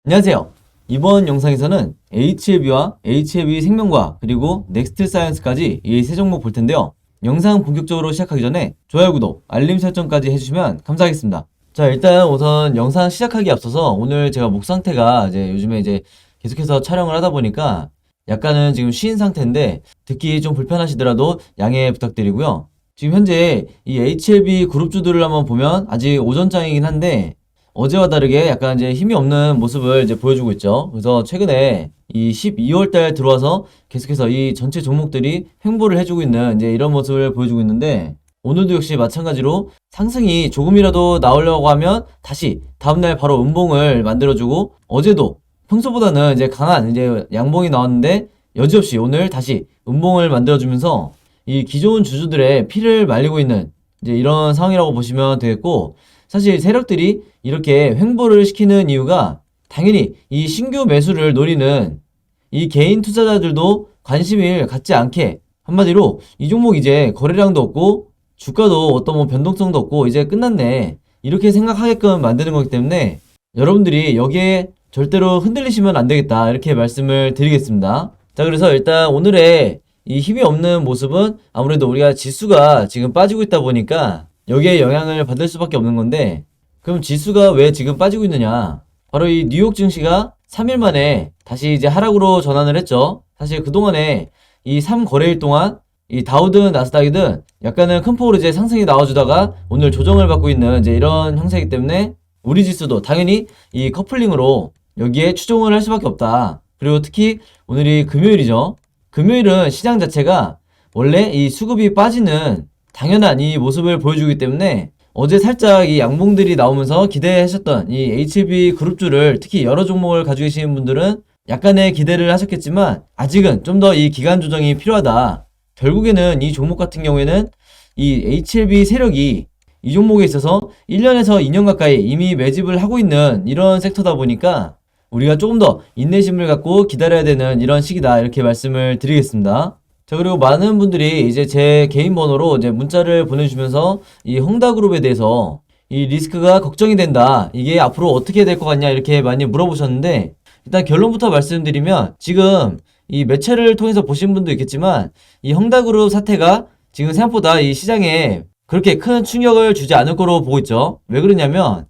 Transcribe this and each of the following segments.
안녕하세요. 이번 영상에서는 HLB와 HLB 생명과학 그리고 넥스트 사이언스까지 이 세 종목 볼 텐데요. 영상 본격적으로 시작하기 전에 좋아요, 구독, 알림 설정까지 해주시면 감사하겠습니다. 자, 일단 우선 영상 시작하기 앞서서 오늘 제가 목 상태가 요즘에 계속해서 촬영을 하다 보니까 약간은 지금 쉰 상태인데 듣기 좀 불편하시더라도 양해 부탁드리고요. 지금 현재 이 HLB 그룹주들을 한번 보면 아직 오전장이긴 한데 어제와 다르게 약간 힘이 없는 모습을 보여주고 있죠. 그래서 최근에 이 12월 달 들어와서 계속해서 이 전체 종목들이 횡보를 해주고 있는 이런 모습을 보여주고 있는데 오늘도 역시 마찬가지로 상승이 조금이라도 나오려고 하면 다시 다음날 바로 음봉을 만들어주고 어제도 평소보다는 강한 양봉이 나왔는데 여지없이 오늘 다시 음봉을 만들어주면서 이 기존 주주들의 피를 말리고 있는 이런 상황이라고 보시면 되겠고, 사실 세력들이 이렇게 횡보를 시키는 이유가 당연히 이 신규 매수를 노리는 이 개인 투자자들도 관심을 갖지 않게, 한마디로 이 종목 거래량도 없고 주가도 어떤 변동성도 없고 이제 끝났네 이렇게 생각하게끔 만드는 거기 때문에 여러분들이 여기에 절대로 흔들리시면 안 되겠다 이렇게 말씀을 드리겠습니다. 자, 그래서 일단 오늘의 이 힘이 없는 모습은 아무래도 우리가 지수가 지금 빠지고 있다 보니까 여기에 영향을 받을 수밖에 없는 건데, 그럼 지수가 왜 지금 빠지고 있느냐? 바로 이 뉴욕 증시가 3일 만에 다시 하락으로 전환을 했죠. 사실 그동안에 이 3거래일 동안 이 다우든 나스닥이든 약간은 큰 폭으로 상승이 나와주다가 오늘 조정을 받고 있는 이런 형태이기 때문에 우리 지수도 당연히 이 커플링으로 여기에 추종을 할 수밖에 없다. 그리고 특히 오늘이 금요일이죠. 금요일은 시장 자체가 원래 이 수급이 빠지는 당연한 이 모습을 보여주기 때문에 어제 살짝 이 양봉들이 나오면서 기대하셨던 이 HB 그룹주를 특히 여러 종목을 가지고 계시는 분들은 약간의 기대를 하셨겠지만 아직은 좀 더 이 기간 조정이 필요하다. 결국에는 이 종목 같은 경우에는 이 HLB 세력이 이 종목에 있어서 1년에서 2년 가까이 이미 매집을 하고 있는 이런 섹터다 보니까 우리가 조금 더 인내심을 갖고 기다려야 되는 이런 시기다 이렇게 말씀을 드리겠습니다. 자, 그리고 많은 분들이 제 개인 번호로 문자를 보내주시면서 이 헝다그룹에 대해서 이 리스크가 걱정이 된다, 이게 앞으로 어떻게 될 것 같냐 이렇게 많이 물어보셨는데, 일단 결론부터 말씀드리면 지금 이 매체를 통해서 보신 분도 있겠지만 이 헝다그룹 사태가 지금 생각보다 이 시장에 그렇게 큰 충격을 주지 않을 거로 보고 있죠. 왜 그러냐면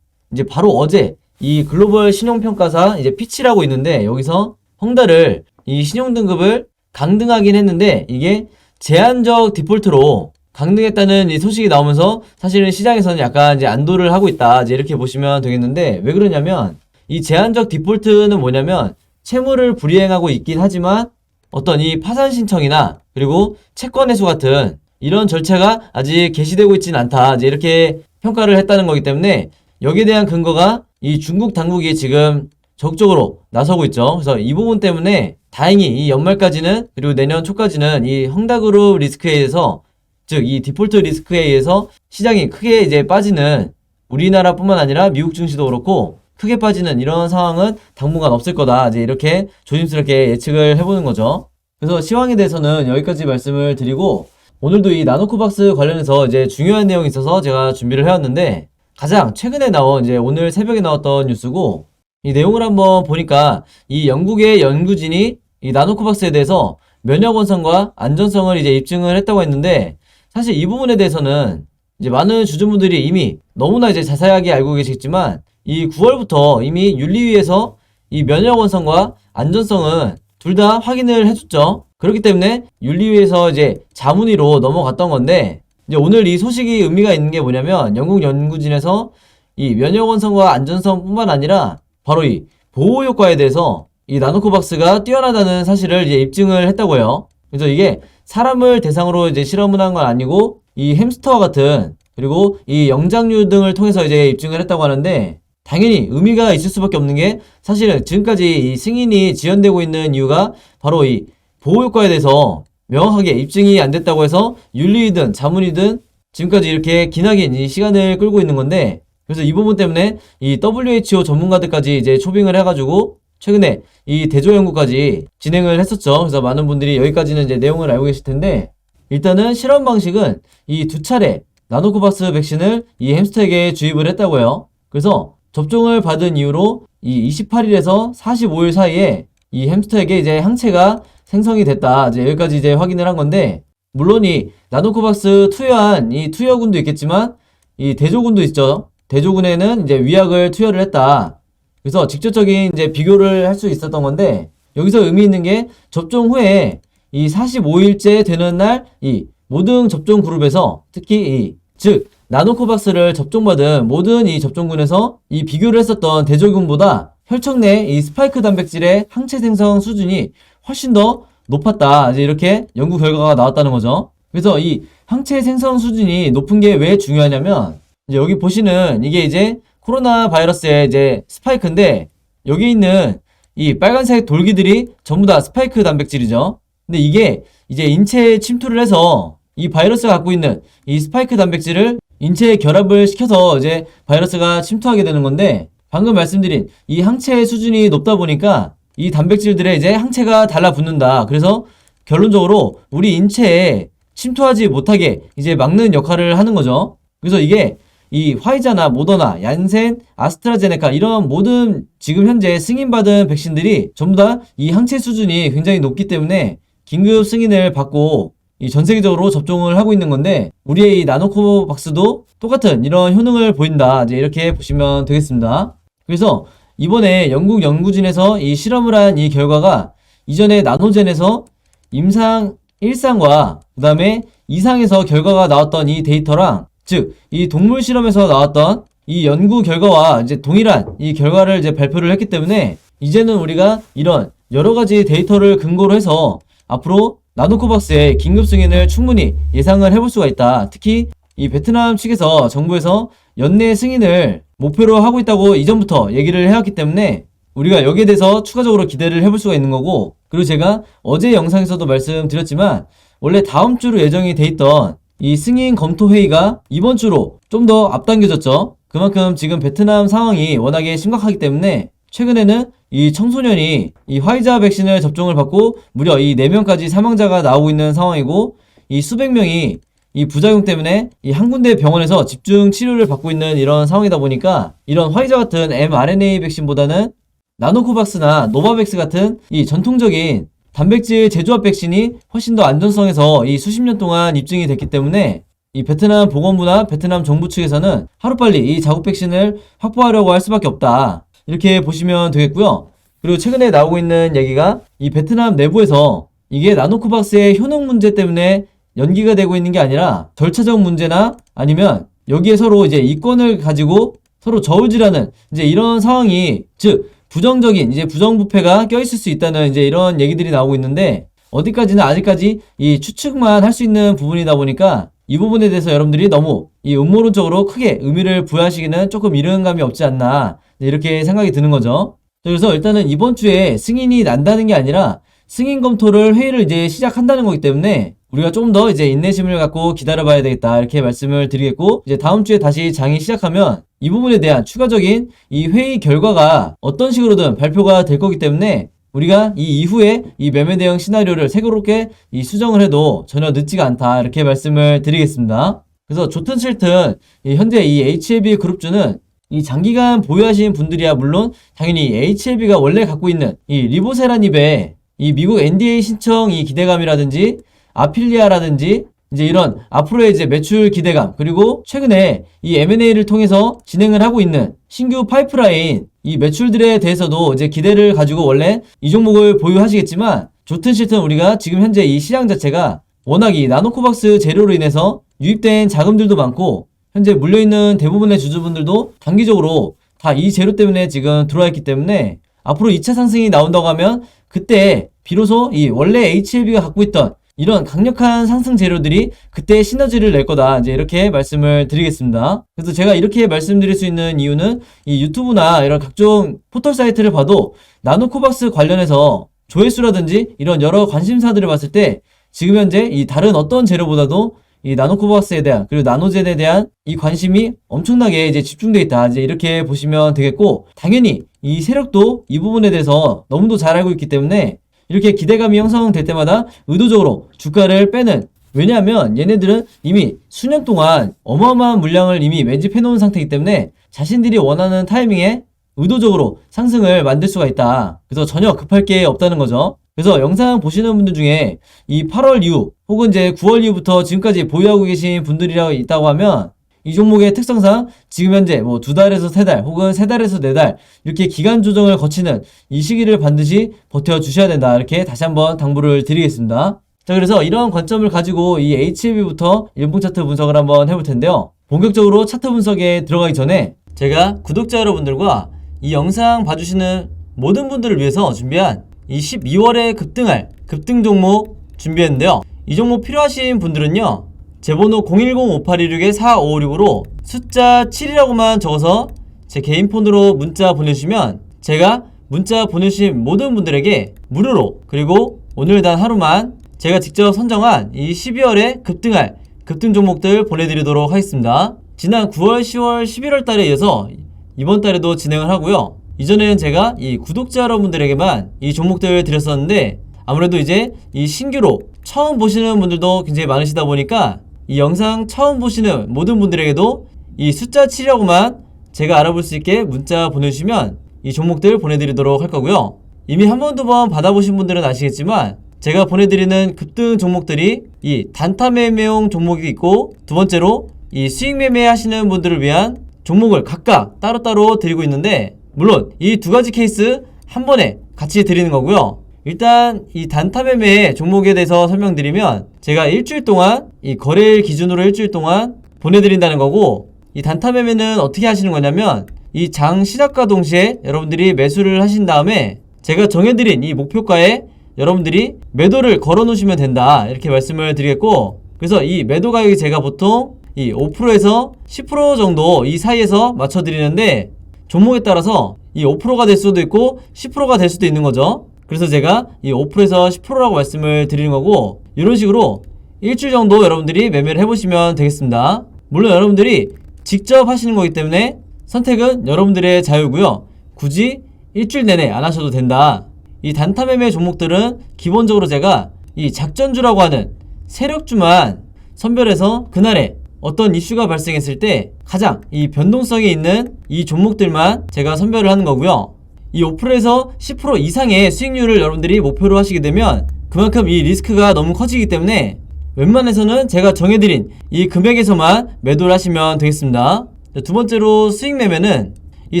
바로 어제 이 글로벌 신용평가사 피치라고 있는데 여기서 헝다를 이 신용등급을 강등하긴 했는데 이게 제한적 디폴트로 강등했다는 이 소식이 나오면서 사실은 시장에서는 약간 안도를 하고 있다 이렇게 보시면 되겠는데, 왜 그러냐면 이 제한적 디폴트는 뭐냐면 채무를 불이행하고 있긴 하지만 어떤 이 파산 신청이나 그리고 채권 회수 같은 이런 절차가 아직 개시되고 있지는 않다 이렇게 평가를 했다는 거기 때문에 여기에 대한 근거가 이 중국 당국이 지금 적극적으로 나서고 있죠. 그래서 이 부분 때문에 다행히 이 연말까지는 그리고 내년 초까지는 이 헝다그룹 리스크에 의해서, 즉 이 디폴트 리스크에 의해서 시장이 크게 빠지는, 우리나라뿐만 아니라 미국 증시도 그렇고 크게 빠지는 이런 상황은 당분간 없을 거다 이렇게 조심스럽게 예측을 해보는 거죠. 그래서 시황에 대해서는 여기까지 말씀을 드리고, 오늘도 이 나노코박스 관련해서 중요한 내용이 있어서 제가 준비를 해왔는데 가장 최근에 나온 오늘 새벽에 나왔던 뉴스고, 이 내용을 한번 보니까 이 영국의 연구진이 이 나노코박스에 대해서 면역 원성과 안전성을 입증을 했다고 했는데, 사실 이 부분에 대해서는 많은 주주분들이 이미 너무나 자세하게 알고 계시겠지만 이 9월부터 이미 윤리위에서 이 면역 원성과 안전성은 둘 다 확인을 해줬죠. 그렇기 때문에 윤리위에서 자문위로 넘어갔던 건데, 오늘 이 소식이 의미가 있는 게 뭐냐면 영국 연구진에서 이 면역 원성과 안전성뿐만 아니라 바로 이 보호 효과에 대해서 이 나노코박스가 뛰어나다는 사실을 입증을 했다고 해요. 그래서 이게 사람을 대상으로 실험을 한 건 아니고 이 햄스터와 같은, 그리고 이 영장류 등을 통해서 입증을 했다고 하는데, 당연히 의미가 있을 수밖에 없는 게, 사실은 지금까지 이 승인이 지연되고 있는 이유가 바로 이 보호 효과에 대해서 명확하게 입증이 안 됐다고 해서 윤리위든 자문위든 지금까지 이렇게 기나긴 이 시간을 끌고 있는 건데, 그래서 이 부분 때문에 이 WHO 전문가들까지 초빙을 해가지고 최근에 이 대조 연구까지 진행을 했었죠. 그래서 많은 분들이 여기까지는 내용을 알고 계실 텐데, 일단은 실험 방식은 이 2차례 나노코박스 백신을 이 햄스터에게 주입을 했다고 해요. 그래서 접종을 받은 이후로 이 28일에서 45일 사이에 이 햄스터에게 이제 항체가 생성이 됐다. 이제 여기까지 이제 확인을 한 건데, 물론 이 나노코박스 투여한 이 투여군도 있겠지만 이 대조군도 있죠. 대조군에는 이제 위약을 투여를 했다. 그래서 직접적인 이제 비교를 할 수 있었던 건데, 여기서 의미 있는 게 접종 후에 이 45일째 되는 날 이 모든 접종 그룹에서 특히 즉 나노코박스를 접종받은 모든 이 접종군에서 이 비교를 했었던 대조군보다 혈청 내 이 스파이크 단백질의 항체 생성 수준이 훨씬 더 높았다. 이제 이렇게 연구 결과가 나왔다는 거죠. 그래서 이 항체 생성 수준이 높은 게 왜 중요하냐면, 이제 여기 보시는 이게 이제 코로나 바이러스의 이제 스파이크인데, 여기 있는 이 빨간색 돌기들이 전부 다 스파이크 단백질이죠. 근데 이게 이제 인체에 침투를 해서 이 바이러스가 갖고 있는 이 스파이크 단백질을 인체에 결합을 시켜서 이제 바이러스가 침투하게 되는 건데, 방금 말씀드린 이 항체의 수준이 높다 보니까 이 단백질들의 이제 항체가 달라붙는다. 그래서 결론적으로 우리 인체에 침투하지 못하게 이제 막는 역할을 하는 거죠. 그래서 이게 이 화이자나 모더나, 얀센, 아스트라제네카 이런 모든 지금 현재 승인받은 백신들이 전부 다 이 항체 수준이 굉장히 높기 때문에 긴급 승인을 받고 이 전 세계적으로 접종을 하고 있는 건데, 우리의 이 나노코박스도 똑같은 이런 효능을 보인다. 이제 이렇게 보시면 되겠습니다. 그래서 이번에 영국 연구진에서 이 실험을 한 이 결과가 이전에 나노젠에서 임상 1상과 그 다음에 2상에서 결과가 나왔던 이 데이터랑, 즉 이 동물 실험에서 나왔던 이 연구 결과와 이제 동일한 이 결과를 이제 발표를 했기 때문에, 이제는 우리가 이런 여러 가지 데이터를 근거로 해서 앞으로 나노코박스의 긴급 승인을 충분히 예상을 해볼 수가 있다. 특히 이 베트남 측에서 정부에서 연내 승인을 목표로 하고 있다고 이전부터 얘기를 해왔기 때문에 우리가 여기에 대해서 추가적으로 기대를 해볼 수가 있는 거고, 그리고 제가 어제 영상에서도 말씀드렸지만 원래 다음 주로 예정이 돼 있던 이 승인 검토 회의가 이번 주로 좀 더 앞당겨졌죠. 그만큼 지금 베트남 상황이 워낙에 심각하기 때문에 최근에는 이 청소년이 이 화이자 백신을 접종을 받고 무려 이 4명까지 사망자가 나오고 있는 상황이고, 이 수백 명이 이 부작용 때문에 이 한 군데 병원에서 집중 치료를 받고 있는 이런 상황이다 보니까, 이런 화이자 같은 mRNA 백신보다는 나노코박스나 노바백스 같은 이 전통적인 단백질 재조합 백신이 훨씬 더 안전성에서 이 수십 년 동안 입증이 됐기 때문에 이 베트남 보건부나 베트남 정부 측에서는 하루빨리 이 자국 백신을 확보하려고 할 수밖에 없다. 이렇게 보시면 되겠고요. 그리고 최근에 나오고 있는 얘기가 이 베트남 내부에서 이게 나노코박스의 효능 문제 때문에 연기가 되고 있는 게 아니라 절차적 문제나 아니면 여기에 서로 이제 이권을 가지고 서로 저울질하는 이제 이런 상황이, 즉 부정적인 이제 부정부패가 껴있을 수 있다는 이제 이런 얘기들이 나오고 있는데, 어디까지는 아직까지 이 추측만 할 수 있는 부분이다 보니까 이 부분에 대해서 여러분들이 너무 이 음모론적으로 크게 의미를 부여하시기는 조금 이른 감이 없지 않나, 이렇게 생각이 드는 거죠. 그래서 일단은 이번 주에 승인이 난다는 게 아니라 승인 검토를 회의를 이제 시작한다는 거기 때문에 우리가 조금 더 이제 인내심을 갖고 기다려봐야 되겠다, 이렇게 말씀을 드리겠고, 이제 다음 주에 다시 장이 시작하면 이 부분에 대한 추가적인 이 회의 결과가 어떤 식으로든 발표가 될 거기 때문에 우리가 이 이후에 이 매매 대응 시나리오를 새롭게 이 수정을 해도 전혀 늦지가 않다, 이렇게 말씀을 드리겠습니다. 그래서 좋든 싫든 현재 이 HLB 그룹주는 이 장기간 보유하신 분들이야 물론 당연히 HLB가 원래 갖고 있는 이 리보세라닙의 이 미국 NDA 신청 이 기대감이라든지 아필리아라든지 이제 이런 앞으로의 이제 매출 기대감, 그리고 최근에 이 M&A를 통해서 진행을 하고 있는 신규 파이프라인 이 매출들에 대해서도 이제 기대를 가지고 원래 이 종목을 보유하시겠지만, 좋든 싫든 우리가 지금 현재 이 시장 자체가 워낙 이 나노코박스 재료로 인해서 유입된 자금들도 많고, 현재 물려있는 대부분의 주주분들도 단기적으로 다 이 재료 때문에 지금 들어와 있기 때문에 앞으로 2차 상승이 나온다고 하면 그때 비로소 이 원래 HLB가 갖고 있던 이런 강력한 상승 재료들이 그때 시너지를 낼 거다, 이제 이렇게 말씀을 드리겠습니다. 그래서 제가 이렇게 말씀드릴 수 있는 이유는 이 유튜브나 이런 각종 포털 사이트를 봐도 나노코박스 관련해서 조회수라든지 이런 여러 관심사들을 봤을 때 지금 현재 이 다른 어떤 재료보다도 이 나노코박스에 대한, 그리고 나노젠에 대한 이 관심이 엄청나게 이제 집중돼 있다, 이제 이렇게 보시면 되겠고, 당연히 이 세력도 이 부분에 대해서 너무도 잘 알고 있기 때문에 이렇게 기대감이 형성될 때마다 의도적으로 주가를 빼는, 왜냐하면 얘네들은 이미 수년 동안 어마어마한 물량을 이미 매집해 놓은 상태이기 때문에 자신들이 원하는 타이밍에 의도적으로 상승을 만들 수가 있다. 그래서 전혀 급할 게 없다는 거죠. 그래서 영상 보시는 분들 중에 이 8월 이후 혹은 이제 9월 이후부터 지금까지 보유하고 계신 분들이라고 있다고 하면 이 종목의 특성상 지금 현재 뭐 2달에서 3달 혹은 3달에서 4달 이렇게 기간 조정을 거치는 이 시기를 반드시 버텨주셔야 된다. 이렇게 다시 한번 당부를 드리겠습니다. 자, 그래서 이런 관점을 가지고 이 HLB부터 일봉 차트 분석을 한번 해볼 텐데요. 본격적으로 차트 분석에 들어가기 전에 제가 구독자 여러분들과 이 영상 봐주시는 모든 분들을 위해서 준비한 이 12월에 급등할 급등 종목 준비했는데요. 이 종목 필요하신 분들은요, 제 번호 010-5816-4556으로 숫자 7이라고만 적어서 제 개인 폰으로 문자 보내주시면 제가 문자 보내주신 모든 분들에게 무료로, 그리고 오늘 단 하루만 제가 직접 선정한 이 12월에 급등할 급등 종목들 보내드리도록 하겠습니다. 지난 9월, 10월, 11월 달에 이어서 이번 달에도 진행을 하고요. 이전에는 제가 이 구독자 여러분들에게만 이 종목들을 드렸었는데, 아무래도 이제 이 신규로 처음 보시는 분들도 굉장히 많으시다 보니까 이 영상 처음 보시는 모든 분들에게도 이 숫자 7이라고만 제가 알아볼 수 있게 문자 보내주시면 이 종목들 보내드리도록 할 거고요. 이미 한 번, 두 번 받아보신 분들은 아시겠지만 제가 보내드리는 급등 종목들이 이 단타 매매용 종목이 있고, 두 번째로 이 수익 매매 하시는 분들을 위한 종목을 각각 따로따로 드리고 있는데, 물론 이 두 가지 케이스 한 번에 같이 드리는 거고요. 일단 이 단타 매매 종목에 대해서 설명드리면 제가 일주일 동안 이 거래일 기준으로 일주일 동안 보내드린다는 거고, 이 단타 매매는 어떻게 하시는 거냐면 이 장 시작과 동시에 여러분들이 매수를 하신 다음에 제가 정해드린 이 목표가에 여러분들이 매도를 걸어 놓으시면 된다, 이렇게 말씀을 드리겠고, 그래서 이 매도 가격이 제가 보통 이 5%에서 10% 정도 이 사이에서 맞춰 드리는데, 종목에 따라서 이 5%가 될 수도 있고 10%가 될 수도 있는 거죠. 그래서 제가 이 5%에서 10%라고 말씀을 드리는 거고, 이런 식으로 일주일 정도 여러분들이 매매를 해보시면 되겠습니다. 물론 여러분들이 직접 하시는 거기 때문에 선택은 여러분들의 자유고요. 굳이 일주일 내내 안 하셔도 된다. 이 단타 매매 종목들은 기본적으로 제가 이 작전주라고 하는 세력주만 선별해서 그날에 어떤 이슈가 발생했을 때 가장 이 변동성이 있는 이 종목들만 제가 선별을 하는 거고요. 이 5%에서 10% 이상의 수익률을 여러분들이 목표로 하시게 되면 그만큼 이 리스크가 너무 커지기 때문에 웬만해서는 제가 정해드린 이 금액에서만 매도를 하시면 되겠습니다. 두 번째로 수익 매매는 이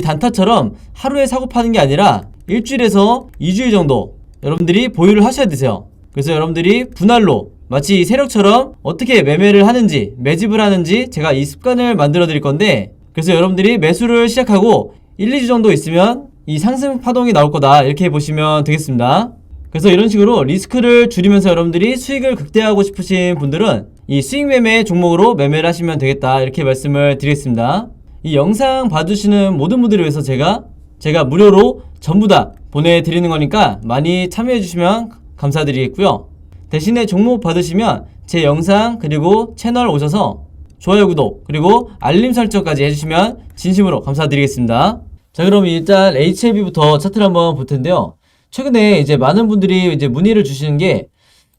단타처럼 하루에 사고 파는 게 아니라 일주일에서 2주일 정도 여러분들이 보유를 하셔야 되세요. 그래서 여러분들이 분할로 마치 세력처럼 어떻게 매매를 하는지, 매집을 하는지 제가 이 습관을 만들어 드릴 건데, 그래서 여러분들이 매수를 시작하고 1, 2주 정도 있으면 이 상승 파동이 나올 거다, 이렇게 보시면 되겠습니다. 그래서 이런 식으로 리스크를 줄이면서 여러분들이 수익을 극대화하고 싶으신 분들은 이 수익 매매 종목으로 매매를 하시면 되겠다, 이렇게 말씀을 드리겠습니다. 이 영상 봐주시는 모든 분들을 위해서 제가 무료로 전부 다 보내드리는 거니까 많이 참여해 주시면 감사드리겠고요. 대신에 종목 받으시면 제 영상 그리고 채널 오셔서 좋아요, 구독, 그리고 알림 설정까지 해주시면 진심으로 감사드리겠습니다. 자, 그럼 일단 HLB부터 차트를 한번 볼 텐데요. 최근에 이제 많은 분들이 이제 문의를 주시는 게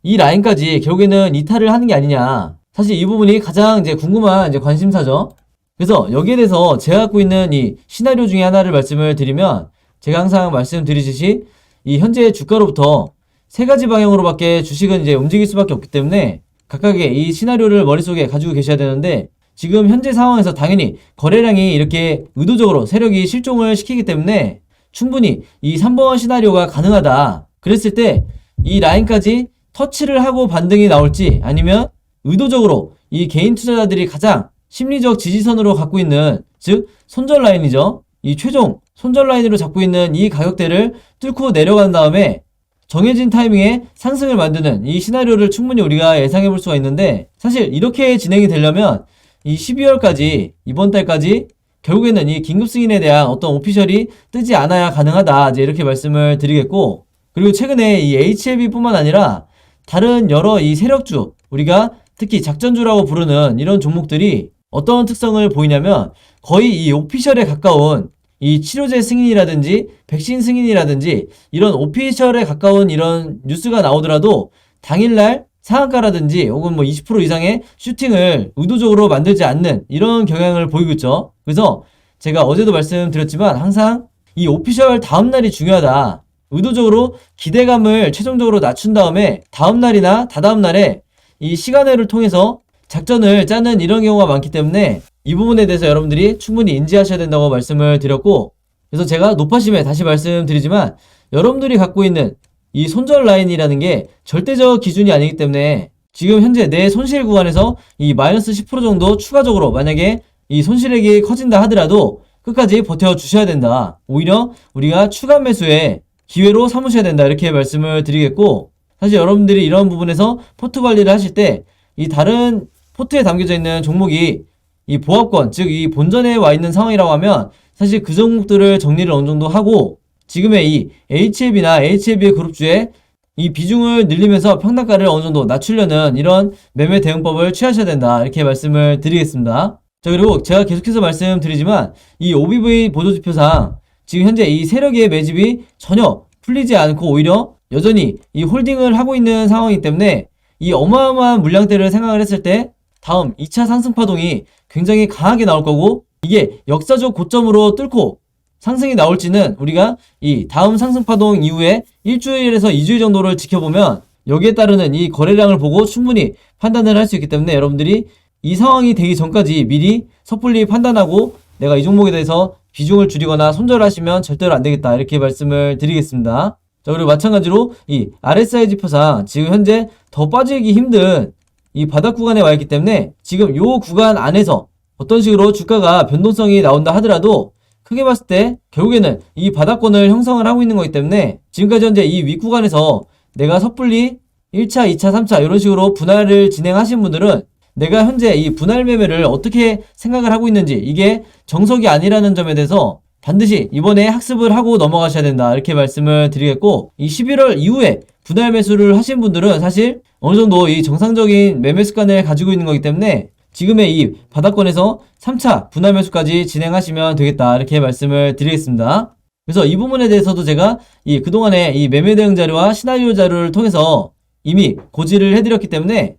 이 라인까지 결국에는 이탈을 하는 게 아니냐. 사실 이 부분이 가장 이제 궁금한 이제 관심사죠. 그래서 여기에 대해서 제가 갖고 있는 이 시나리오 중에 하나를 말씀을 드리면, 제가 항상 말씀드리듯이 이 현재 주가로부터 세 가지 방향으로밖에 주식은 이제 움직일 수밖에 없기 때문에 각각의 이 시나리오를 머릿속에 가지고 계셔야 되는데, 지금 현재 상황에서 당연히 거래량이 이렇게 의도적으로 세력이 실종을 시키기 때문에 충분히 이 3번 시나리오가 가능하다. 그랬을 때 이 라인까지 터치를 하고 반등이 나올지, 아니면 의도적으로 이 개인 투자자들이 가장 심리적 지지선으로 갖고 있는, 즉 손절 라인이죠. 이 최종 손절 라인으로 잡고 있는 이 가격대를 뚫고 내려간 다음에 정해진 타이밍에 상승을 만드는 이 시나리오를 충분히 우리가 예상해 볼 수가 있는데, 사실 이렇게 진행이 되려면 이 12월까지, 이번 달까지 결국에는 이 긴급 승인에 대한 어떤 오피셜이 뜨지 않아야 가능하다, 이제 이렇게 말씀을 드리겠고, 그리고 최근에 이 HLB 뿐만 아니라 다른 여러 이 세력주, 우리가 특히 작전주라고 부르는 이런 종목들이 어떤 특성을 보이냐면 거의 이 오피셜에 가까운 이 치료제 승인이라든지 백신 승인이라든지 이런 오피셜에 가까운 이런 뉴스가 나오더라도 당일날 상한가라든지 혹은 뭐 20% 이상의 슈팅을 의도적으로 만들지 않는 이런 경향을 보이고 있죠. 그래서 제가 어제도 말씀드렸지만 항상 이 오피셜 다음날이 중요하다. 의도적으로 기대감을 최종적으로 낮춘 다음에 다음날이나 다다음날에 이 시간회를 통해서 작전을 짜는 이런 경우가 많기 때문에 이 부분에 대해서 여러분들이 충분히 인지하셔야 된다고 말씀을 드렸고, 그래서 제가 노파심에 다시 말씀드리지만 여러분들이 갖고 있는 이 손절 라인이라는 게 절대적 기준이 아니기 때문에 지금 현재 내 손실 구간에서 이 마이너스 10% 정도 추가적으로 만약에 이 손실액이 커진다 하더라도 끝까지 버텨 주셔야 된다. 오히려 우리가 추가 매수에 기회로 삼으셔야 된다. 이렇게 말씀을 드리겠고, 사실 여러분들이 이런 부분에서 포트 관리를 하실 때 이 다른 포트에 담겨져 있는 종목이 이 보합권, 즉 이 본전에 와 있는 상황이라고 하면 사실 그 종목들을 정리를 어느 정도 하고 지금의 이 HLB나 HLB 그룹주의 이 비중을 늘리면서 평단가를 어느 정도 낮추려는 이런 매매 대응법을 취하셔야 된다. 이렇게 말씀을 드리겠습니다. 자, 그리고 제가 계속해서 말씀드리지만 이 OBV 보조지표상 지금 현재 이 세력의 매집이 전혀 풀리지 않고 오히려 여전히 이 홀딩을 하고 있는 상황이기 때문에 이 어마어마한 물량대를 생각을 했을 때 다음 2차 상승 파동이 굉장히 강하게 나올 거고, 이게 역사적 고점으로 뚫고 상승이 나올지는 우리가 이 다음 상승 파동 이후에 일주일에서 2주일 정도를 지켜보면 여기에 따르는 이 거래량을 보고 충분히 판단을 할 수 있기 때문에 여러분들이 이 상황이 되기 전까지 미리 섣불리 판단하고 내가 이 종목에 대해서 비중을 줄이거나 손절하시면 절대로 안 되겠다. 이렇게 말씀을 드리겠습니다. 자, 그리고 마찬가지로 이 RSI 지표상 지금 현재 더 빠지기 힘든 이 바닥 구간에 와 있기 때문에 지금 요 구간 안에서 어떤 식으로 주가가 변동성이 나온다 하더라도 크게 봤을 때 결국에는 이 바닥권을 형성을 하고 있는 거기 때문에 지금까지 현재 이 윗구간에서 내가 섣불리 1차, 2차, 3차 이런 식으로 분할을 진행하신 분들은 내가 현재 이 분할 매매를 어떻게 생각을 하고 있는지 이게 정석이 아니라는 점에 대해서 반드시 이번에 학습을 하고 넘어가셔야 된다. 이렇게 말씀을 드리겠고, 이 11월 이후에 분할 매수를 하신 분들은 사실 어느 정도 이 정상적인 매매 습관을 가지고 있는 거기 때문에 지금의 이 바닥권에서 3차 분할 매수까지 진행하시면 되겠다. 이렇게 말씀을 드리겠습니다. 그래서 이 부분에 대해서도 제가 이 그동안의 이 매매 대응 자료와 시나리오 자료를 통해서 이미 고지를 해드렸기 때문에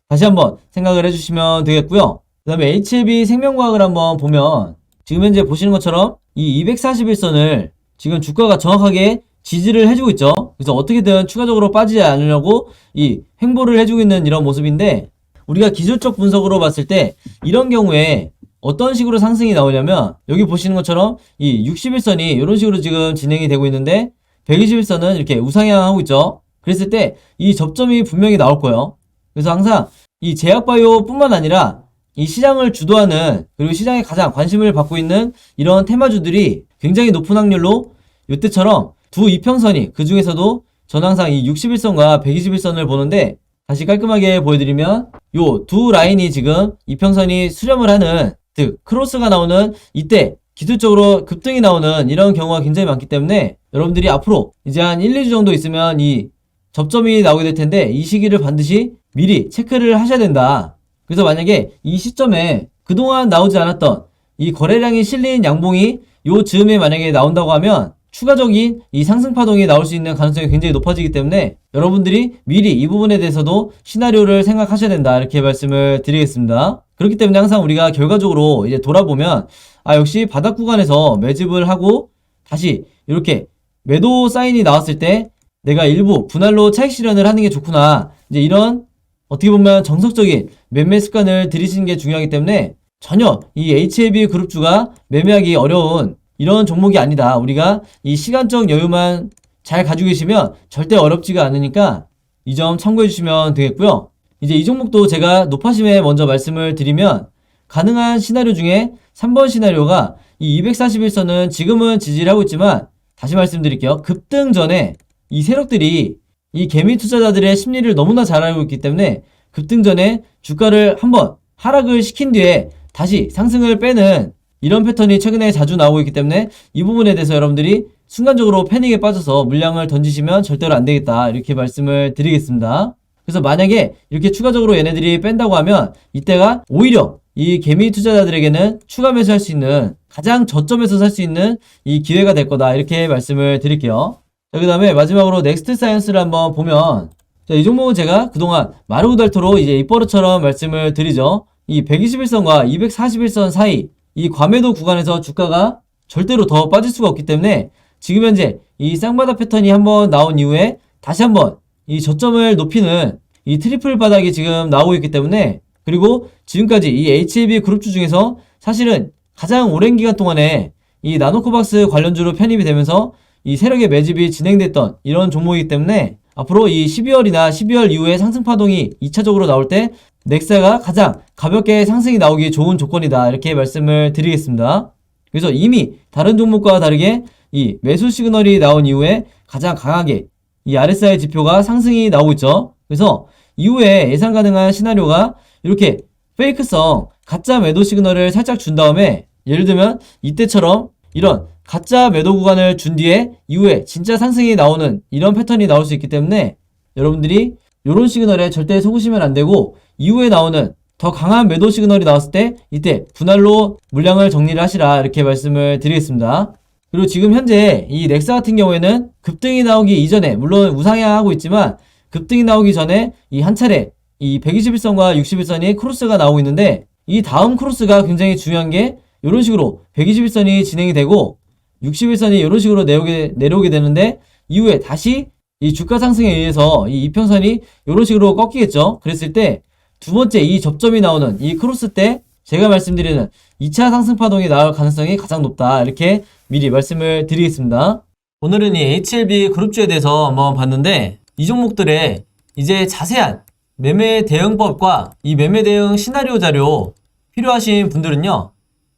다시 한번 생각을 해주시면 되겠고요. 그 다음에 HLB 생명과학을 한번 보면 지금 현재 보시는 것처럼 이 241선을 지금 주가가 정확하게 지지를 해주고 있죠. 그래서 어떻게든 추가적으로 빠지지 않으려고 이 횡보를 해주고 있는 이런 모습인데, 우리가 기술적 분석으로 봤을 때 이런 경우에 어떤 식으로 상승이 나오냐면 여기 보시는 것처럼 이 61선이 이런 식으로 지금 진행이 되고 있는데 121선은 이렇게 우상향하고 있죠. 그랬을 때 이 접점이 분명히 나올 거예요. 그래서 항상 이 제약바이오 뿐만 아니라 이 시장을 주도하는, 그리고 시장에 가장 관심을 받고 있는 이런 테마주들이 굉장히 높은 확률로 이때처럼 두 이평선이, 그 중에서도 저는 항상 이 61선과 121선을 보는데 다시 깔끔하게 보여드리면 요 두 라인이 지금 이평선이 수렴을 하는, 즉 크로스가 나오는 이때 기술적으로 급등이 나오는 이런 경우가 굉장히 많기 때문에 여러분들이 앞으로 이제 한 1, 2주 정도 있으면 이 접점이 나오게 될 텐데 이 시기를 반드시 미리 체크를 하셔야 된다. 그래서 만약에 이 시점에 그동안 나오지 않았던 이 거래량이 실린 양봉이 요 즈음에 만약에 나온다고 하면 추가적인 이 상승 파동이 나올 수 있는 가능성이 굉장히 높아지기 때문에 여러분들이 미리 이 부분에 대해서도 시나리오를 생각하셔야 된다. 이렇게 말씀을 드리겠습니다. 그렇기 때문에 항상 우리가 결과적으로 이제 돌아보면 역시 바닥 구간에서 매집을 하고 다시 이렇게 매도 사인이 나왔을 때 내가 일부 분할로 차익 실현을 하는 게 좋구나. 이제 이런 어떻게 보면 정석적인 매매 습관을 들이시는 게 중요하기 때문에 전혀 이 HLB 그룹주가 매매하기 어려운 이런 종목이 아니다. 우리가 이 시간적 여유만 잘 가지고 계시면 절대 어렵지가 않으니까 이 점 참고해 주시면 되겠고요. 이제 이 종목도 제가 노파심에 먼저 말씀을 드리면 가능한 시나리오 중에 3번 시나리오가 이 241선은 지금은 지지를 하고 있지만 다시 말씀드릴게요. 급등 전에 이 세력들이 이 개미 투자자들의 심리를 너무나 잘 알고 있기 때문에 급등 전에 주가를 한번 하락을 시킨 뒤에 다시 상승을 빼는 이런 패턴이 최근에 자주 나오고 있기 때문에 이 부분에 대해서 여러분들이 순간적으로 패닉에 빠져서 물량을 던지시면 절대로 안 되겠다. 이렇게 말씀을 드리겠습니다. 그래서 만약에 이렇게 추가적으로 얘네들이 뺀다고 하면 이때가 오히려 이 개미 투자자들에게는 추가 매수할 수 있는 가장 저점에서 살 수 있는 이 기회가 될 거다. 이렇게 말씀을 드릴게요. 자, 그 다음에 마지막으로 넥스트 사이언스를 한번 보면, 자, 이 종목은 제가 그동안 마르고달토로 이제 입버릇처럼 말씀을 드리죠. 이 121선과 241선 사이 이 과매도 구간에서 주가가 절대로 더 빠질 수가 없기 때문에 지금 현재 이 쌍바닥 패턴이 한번 나온 이후에 다시 한번 이 저점을 높이는 이 트리플 바닥이 지금 나오고 있기 때문에, 그리고 지금까지 이 HLB 그룹주 중에서 사실은 가장 오랜 기간 동안에 이 나노코박스 관련주로 편입이 되면서 이 세력의 매집이 진행됐던 이런 종목이기 때문에 앞으로 이 12월이나 12월 이후에 상승 파동이 2차적으로 나올 때 넥사가 가장 가볍게 상승이 나오기 좋은 조건이다, 이렇게 말씀을 드리겠습니다. 그래서 이미 다른 종목과 다르게 이 매수 시그널이 나온 이후에 가장 강하게 이 RSI 지표가 상승이 나오고 있죠. 그래서 이후에 예상 가능한 시나리오가 이렇게 페이크성 가짜 매도 시그널을 살짝 준 다음에, 예를 들면 이때처럼 이런 가짜 매도 구간을 준 뒤에 이후에 진짜 상승이 나오는 이런 패턴이 나올 수 있기 때문에 여러분들이 이런 시그널에 절대 속으시면 안 되고, 이후에 나오는 더 강한 매도 시그널이 나왔을 때 이때 분할로 물량을 정리를 하시라, 이렇게 말씀을 드리겠습니다. 그리고 지금 현재 이 넥사 같은 경우에는 급등이 나오기 이전에, 물론 우상향하고 있지만 급등이 나오기 전에 이 한 차례 이 121선과 61선이 크로스가 나오고 있는데, 이 다음 크로스가 굉장히 중요한 게 이런 식으로 121선이 진행이 되고 61선이 이런 식으로 내려오게 되는데, 이후에 다시 이 주가 상승에 의해서 이 이평선이 이런 식으로 꺾이겠죠. 그랬을 때 두 번째 이 접점이 나오는 이 크로스 때 제가 말씀드리는 2차 상승 파동이 나올 가능성이 가장 높다, 이렇게 미리 말씀을 드리겠습니다. 오늘은 이 HLB 그룹주에 대해서 한번 봤는데, 이 종목들의 이제 자세한 매매 대응법과 이 매매 대응 시나리오 자료 필요하신 분들은요,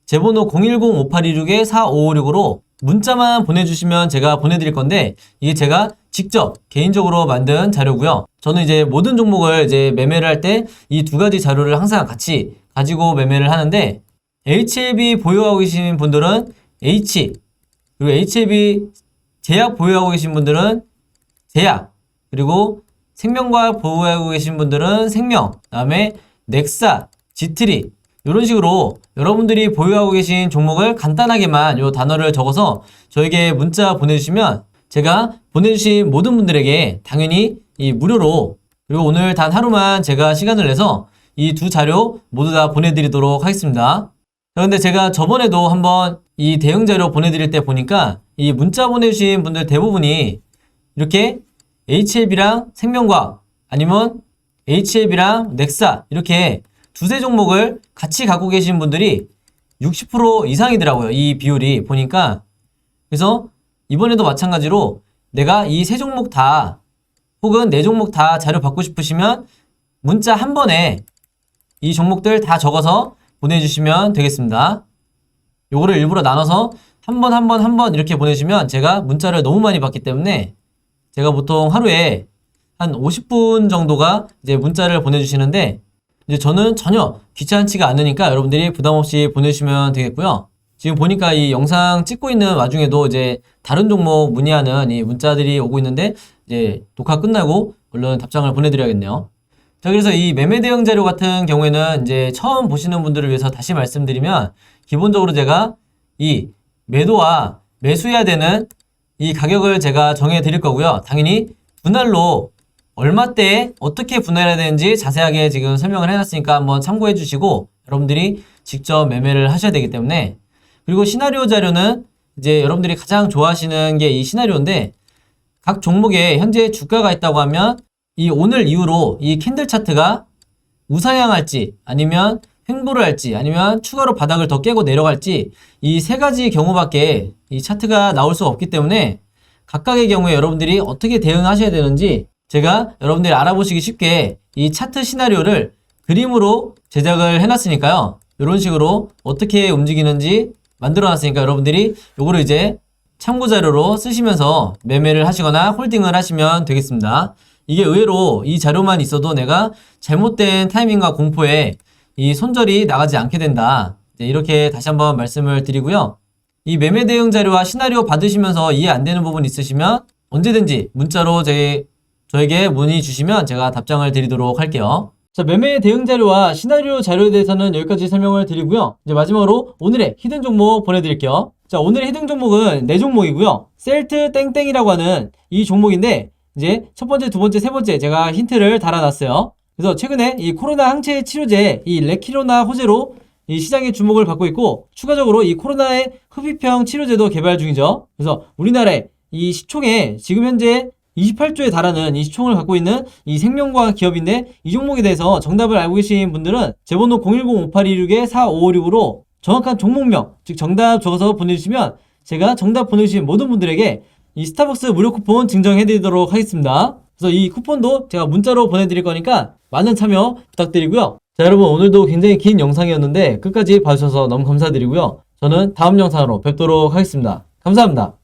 제 번호 010-5826-4556으로 문자만 보내주시면 제가 보내드릴 건데, 이게 제가 직접 개인적으로 만든 자료고요. 저는 이제 모든 종목을 이제 매매를 할 때 이 두 가지 자료를 항상 같이 가지고 매매를 하는데, HLB 보유하고 계신 분들은 H, 그리고 HLB 제약 보유하고 계신 분들은 제약, 그리고 생명과학 보유하고 계신 분들은 생명, 그 다음에 넥사, 지트리, 이런 식으로 여러분들이 보유하고 계신 종목을 간단하게만 요 단어를 적어서 저에게 문자 보내주시면 제가 보내주신 모든 분들에게 당연히 이 무료로, 그리고 오늘 단 하루만 제가 시간을 내서 이 두 자료 모두 다 보내드리도록 하겠습니다. 자, 근데 제가 저번에도 한번 이 대응 자료 보내드릴 때 보니까 이 문자 보내주신 분들 대부분이 이렇게 HLB랑 생명과학 아니면 HLB랑 넥사 이렇게 두세 종목을 같이 갖고 계신 분들이 60% 이상이더라고요, 이 비율이 보니까. 그래서 이번에도 마찬가지로 내가 이 세 종목 다 혹은 네 종목 다 자료 받고 싶으시면 문자 한 번에 이 종목들 다 적어서 보내주시면 되겠습니다. 요거를 일부러 나눠서 한 번 이렇게 보내주시면 제가 문자를 너무 많이 받기 때문에 제가 보통 하루에 한 50분 정도가 이제 문자를 보내주시는데, 이제 저는 전혀 귀찮지가 않으니까 여러분들이 부담 없이 보내주시면 되겠고요. 지금 보니까 이 영상 찍고 있는 와중에도 이제 다른 종목 문의하는 이 문자들이 오고 있는데, 이제 녹화 끝나고 얼른 답장을 보내드려야겠네요. 자, 그래서 이 매매 대응 자료 같은 경우에는 이제 처음 보시는 분들을 위해서 다시 말씀드리면, 기본적으로 제가 이 매도와 매수해야 되는 이 가격을 제가 정해 드릴 거고요. 당연히 분할로 얼마대에 어떻게 분할해야 되는지 자세하게 지금 설명을 해놨으니까 한번 참고해 주시고 여러분들이 직접 매매를 하셔야 되기 때문에. 그리고 시나리오 자료는 이제 여러분들이 가장 좋아하시는 게 이 시나리오인데, 각 종목에 현재 주가가 있다고 하면 이 오늘 이후로 이 캔들 차트가 우상향할지 아니면 횡보를 할지 아니면 추가로 바닥을 더 깨고 내려갈지, 이 세 가지 경우밖에 이 차트가 나올 수 없기 때문에 각각의 경우에 여러분들이 어떻게 대응하셔야 되는지 제가 여러분들이 알아보시기 쉽게 이 차트 시나리오를 그림으로 제작을 해놨으니까요. 이런 식으로 어떻게 움직이는지 만들어놨으니까 여러분들이 요거를 이제 참고자료로 쓰시면서 매매를 하시거나 홀딩을 하시면 되겠습니다. 이게 의외로 이 자료만 있어도 내가 잘못된 타이밍과 공포에 이 손절이 나가지 않게 된다, 이렇게 다시 한번 말씀을 드리고요. 이 매매 대응 자료와 시나리오 받으시면서 이해 안 되는 부분 있으시면 언제든지 문자로 저에게 문의 주시면 제가 답장을 드리도록 할게요. 자, 매매 대응 자료와 시나리오 자료에 대해서는 여기까지 설명을 드리고요. 이제 마지막으로 오늘의 히든 종목 보내드릴게요. 자, 오늘의 히든 종목은 네 종목이고요. 셀트 땡땡이라고 하는 이 종목인데, 이제 첫 번째, 두 번째, 세 번째 제가 힌트를 달아놨어요. 그래서 최근에 이 코로나 항체 치료제 이 레키로나 호재로 이 시장의 주목을 받고 있고, 추가적으로 이 코로나의 흡입형 치료제도 개발 중이죠. 그래서 우리나라의 이 시총에 지금 현재 28조에 달하는 이 시총을 갖고 있는 이 생명과학 기업인데, 이 종목에 대해서 정답을 알고 계신 분들은 제 번호 010-5826-4556으로 정확한 종목명, 즉 정답 적어서 보내주시면 제가 정답 보내주신 모든 분들에게 이 스타벅스 무료 쿠폰 증정해드리도록 하겠습니다. 그래서 이 쿠폰도 제가 문자로 보내드릴 거니까 많은 참여 부탁드리고요. 자, 여러분, 오늘도 굉장히 긴 영상이었는데 끝까지 봐주셔서 너무 감사드리고요. 저는 다음 영상으로 뵙도록 하겠습니다. 감사합니다.